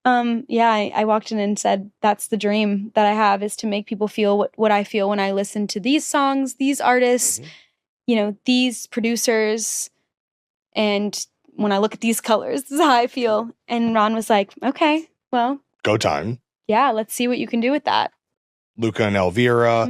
Yeah, I walked in and said, that's the dream that I have, is to make people feel what I feel when I listen to these songs, these artists, these producers. And when I look at these colors, this is how I feel. And Ron was like, okay, well. Go time. Yeah, let's see what you can do with that. Luca and Elvira,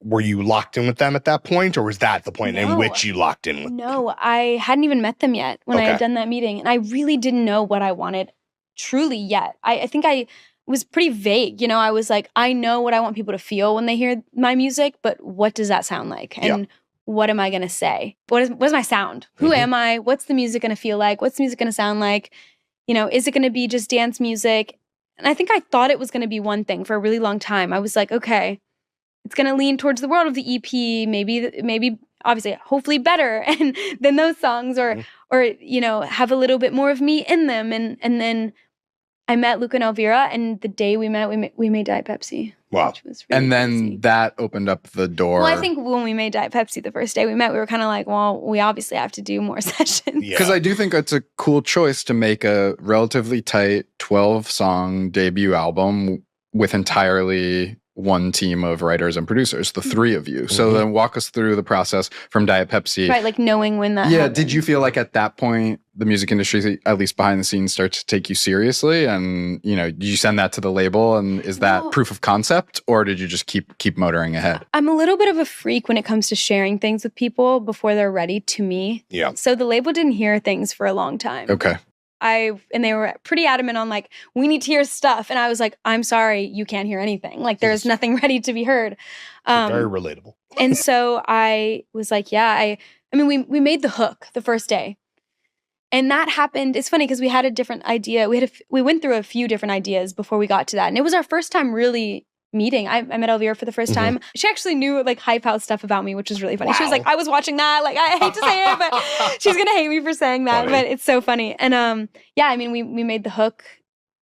were you locked in with them at that point? Or was that the point in which you locked in with them? No, I hadn't even met them yet when I had done that meeting. And I really didn't know what I wanted truly yet. I think I was pretty vague. I was like, I know what I want people to feel when they hear my music, but what does that sound like? And what am I going to say? What is my sound? Who am I? What's the music going to feel like? What's the music going to sound like? Is it going to be just dance music? And I think I thought it was going to be one thing for a really long time. I was like, okay, it's going to lean towards the world of the EP, maybe obviously, hopefully better than those songs, or have a little bit more of me in them. And then I met Luca and Elvira, and the day we met, we made Diet Pepsi. Wow. Which was really and then crazy. That opened up the door. Well, I think when we made Diet Pepsi the first day we met, we were kind of like, well, we obviously have to do more sessions. Because I do think it's a cool choice to make a relatively tight 12-song debut album with entirely one team of writers and producers, the three of you. So then walk us through the process from Diet Pepsi. Right, like knowing when that happened. Did you feel like at that point the music industry, at least behind the scenes, starts to take you seriously? And, did you send that to the label? And is that proof of concept? Or did you just keep motoring ahead? I'm a little bit of a freak when it comes to sharing things with people before they're ready to me. Yeah. So the label didn't hear things for a long time. Okay. And they were pretty adamant on like, we need to hear stuff. And I was like, I'm sorry, you can't hear anything. Like there's nothing ready to be heard. Very relatable. And so I was like, I mean, we made the hook the first day. And that happened. It's funny because we had a different idea. We went through a few different ideas before we got to that. And it was our first time really meeting. I met Elvira for the first time. She actually knew like Hype House stuff about me, which was really funny. Wow. She was like, I was watching that. Like, I hate to say it, but she's going to hate me for saying that. Funny. But it's so funny. And I mean, we made the hook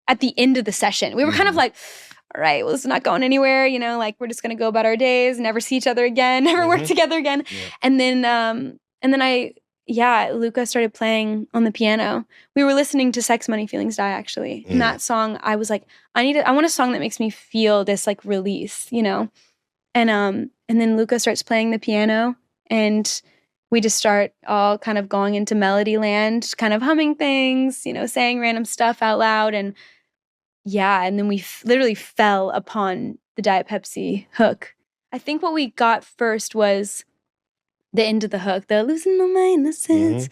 at the end of the session. We were kind of like, all right, well, this is not going anywhere. Like we're just going to go about our days, never see each other again, never work together again. Yeah. And then Luca started playing on the piano. We were listening to Sex, Money, Feelings, Die, actually. And that song, I was like, I want a song that makes me feel this like release, And then Luca starts playing the piano, and we just start all kind of going into melody land, kind of humming things, saying random stuff out loud. And then we literally fell upon the Diet Pepsi hook. I think what we got first was the end of the hook, the losing my innocence.